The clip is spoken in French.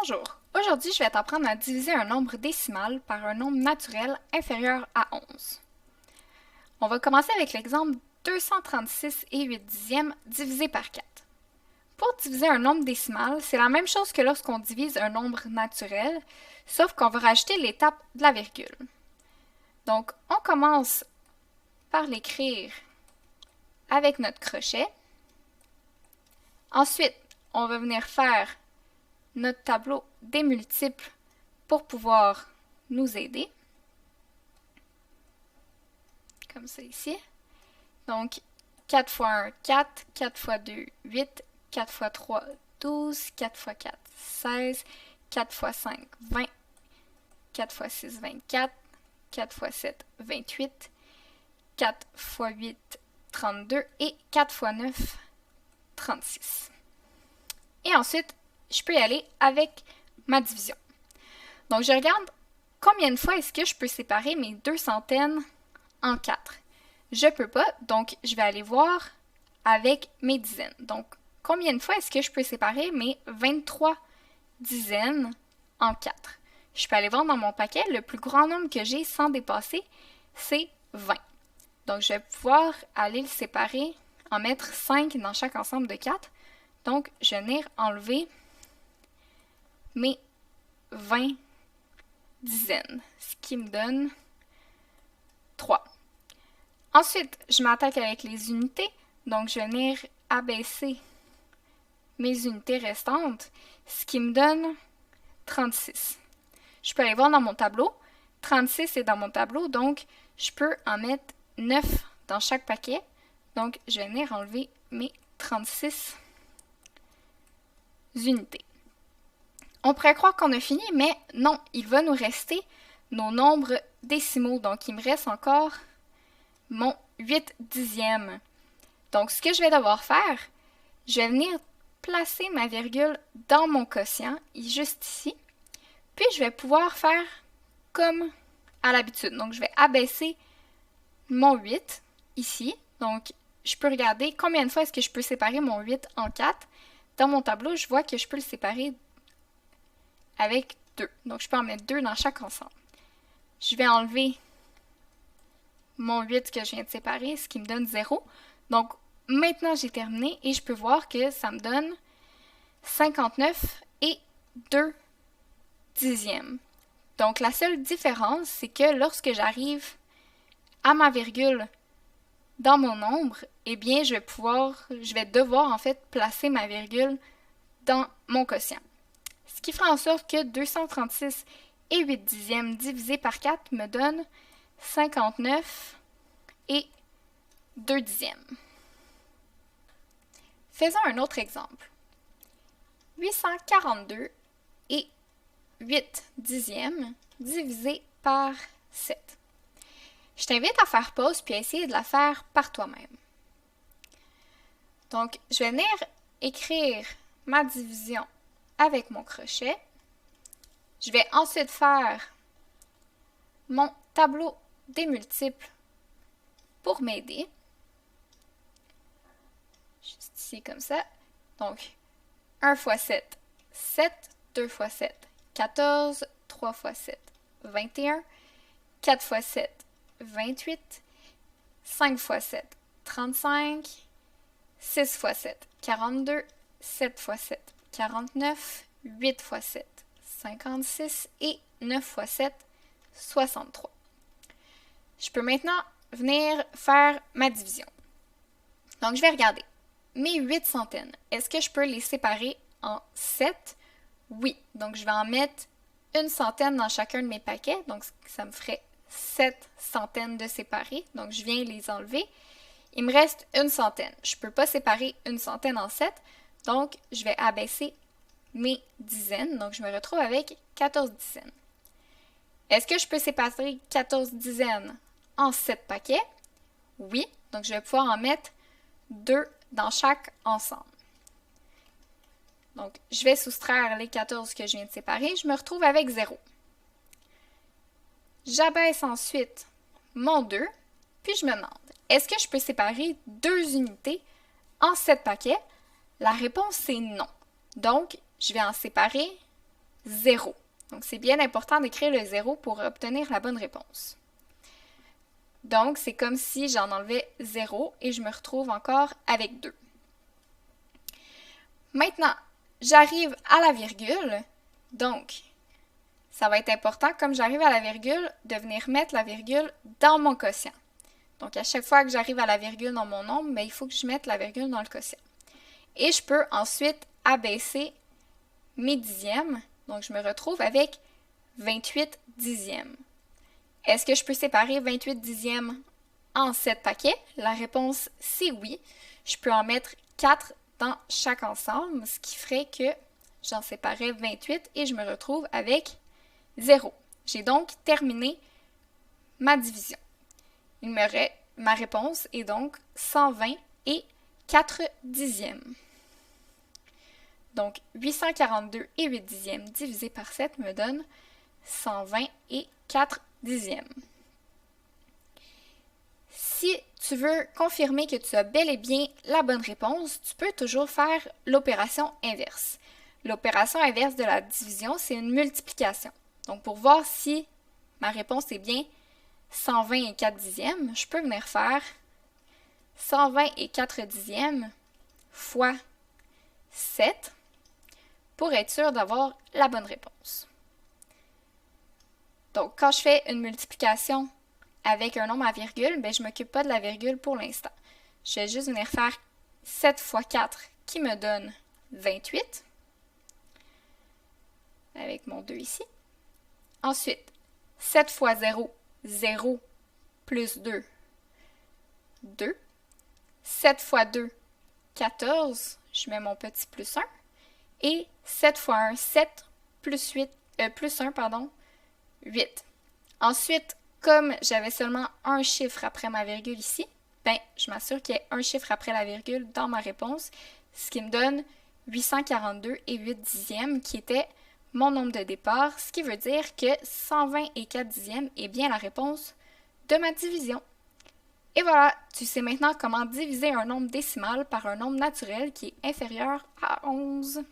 Bonjour, aujourd'hui je vais t'apprendre à diviser un nombre décimal par un nombre naturel inférieur à 11. On va commencer avec l'exemple 236 et 8 dixièmes divisé par 4. Pour diviser un nombre décimal, c'est la même chose que lorsqu'on divise un nombre naturel, sauf qu'on va rajouter l'étape de la virgule. Donc, on commence par l'écrire avec notre crochet. Ensuite, on va venir faire notre tableau des multiples pour pouvoir nous aider. Comme ça ici. Donc, 4 fois 1, 4, 4 fois 2, 8, 4 fois 3, 12, 4 fois 4, 16, 4 fois 5, 20, 4 fois 6, 24, 4 fois 7, 28, 4 fois 8, 32 et 4 fois 9, 36. Et ensuite, je peux y aller avec ma division. Donc, je regarde combien de fois est-ce que je peux séparer mes deux centaines en 4. Je peux pas, donc je vais aller voir avec mes dizaines. Donc, combien de fois est-ce que je peux séparer mes 23 dizaines en 4? Je peux aller voir dans mon paquet, le plus grand nombre que j'ai sans dépasser, c'est 20. Donc, je vais pouvoir aller le séparer, en mettre 5 dans chaque ensemble de 4. Donc, je vais venir enlever mes 20 dizaines, ce qui me donne 3. Ensuite, je m'attaque avec les unités, donc je vais venir abaisser mes unités restantes, ce qui me donne 36. Je peux aller voir dans mon tableau, 36 est dans mon tableau, donc je peux en mettre 9 dans chaque paquet, donc je vais venir enlever mes 36 unités. On pourrait croire qu'on a fini, mais non, il va nous rester nos nombres décimaux. Donc, il me reste encore mon 8 dixièmes. Donc, ce que je vais devoir faire, je vais venir placer ma virgule dans mon quotient, juste ici. Puis, je vais pouvoir faire comme à l'habitude. Donc, je vais abaisser mon 8 ici. Donc, je peux regarder combien de fois est-ce que je peux séparer mon 8 en 4. Dans mon tableau, je vois que je peux le séparer avec 2. Donc, je peux en mettre 2 dans chaque ensemble. Je vais enlever mon 8 que je viens de séparer, ce qui me donne 0. Donc, maintenant, j'ai terminé et je peux voir que ça me donne 59 et 2 dixièmes. Donc, la seule différence, c'est que lorsque j'arrive à ma virgule dans mon nombre, eh bien, je vais devoir en fait placer ma virgule dans mon quotient. Ce qui fera en sorte que 236 et 8 dixièmes divisé par 4 me donne 59 et 2 dixièmes. Faisons un autre exemple. 842 et 8 dixièmes divisé par 7. Je t'invite à faire pause puis à essayer de la faire par toi-même. Donc, je vais venir écrire ma division avec mon crochet. Je vais ensuite faire mon tableau des multiples pour m'aider. Juste ici comme ça. Donc, 1 fois 7, 7, 2 fois 7, 14, 3 fois 7, 21, 4 fois 7, 28, 5 fois 7, 35, 6 fois 7, 42, 7 fois 7, 49, 8 fois 7, 56 et 9 fois 7, 63. Je peux maintenant venir faire ma division. Donc, je vais regarder. Mes 8 centaines, est-ce que je peux les séparer en 7? Oui. Donc, je vais en mettre une centaine dans chacun de mes paquets. Donc, ça me ferait 7 centaines de séparés. Donc, je viens les enlever. Il me reste une centaine. Je ne peux pas séparer une centaine en 7. Donc, je vais abaisser mes dizaines. Donc, je me retrouve avec 14 dizaines. Est-ce que je peux séparer 14 dizaines en 7 paquets? Oui. Donc, je vais pouvoir en mettre 2 dans chaque ensemble. Donc, je vais soustraire les 14 que je viens de séparer. Je me retrouve avec 0. J'abaisse ensuite mon 2. Puis, je me demande, est-ce que je peux séparer 2 unités en 7 paquets? La réponse, c'est non. Donc, je vais en séparer 0. Donc, c'est bien important d'écrire le 0 pour obtenir la bonne réponse. Donc, c'est comme si j'en enlevais 0 et je me retrouve encore avec 2. Maintenant, j'arrive à la virgule. Donc, ça va être important, comme j'arrive à la virgule, de venir mettre la virgule dans mon quotient. Donc, à chaque fois que j'arrive à la virgule dans mon nombre, il faut que je mette la virgule dans le quotient. Et je peux ensuite abaisser mes dixièmes. Donc, je me retrouve avec 28 dixièmes. Est-ce que je peux séparer 28 dixièmes en 7 paquets? La réponse, c'est oui. Je peux en mettre 4 dans chaque ensemble, ce qui ferait que j'en séparais 28 et je me retrouve avec 0. J'ai donc terminé ma division. Ma réponse est donc 120 et 4 dixièmes. Donc, 842 et 8 dixièmes divisé par 7 me donne 120 et 4 dixièmes. Si tu veux confirmer que tu as bel et bien la bonne réponse, tu peux toujours faire l'opération inverse. L'opération inverse de la division, c'est une multiplication. Donc, pour voir si ma réponse est bien 120 et 4 dixièmes, je peux venir faire 120 et 4 dixièmes fois 7 pour être sûr d'avoir la bonne réponse. Donc, quand je fais une multiplication avec un nombre à virgule, je ne m'occupe pas de la virgule pour l'instant. Je vais juste venir faire 7 fois 4 qui me donne 28, avec mon 2 ici. Ensuite, 7 fois 0, 0 plus 2, 2. 7 fois 2, 14, je mets mon petit plus 1. Et 7 fois 1, 7, plus 8. Ensuite, comme j'avais seulement un chiffre après ma virgule ici, je m'assure qu'il y ait un chiffre après la virgule dans ma réponse, ce qui me donne 842 et 8 dixièmes, qui était mon nombre de départ, ce qui veut dire que 120 et 4 dixièmes est bien la réponse de ma division. Et voilà, tu sais maintenant comment diviser un nombre décimal par un nombre naturel qui est inférieur à 11.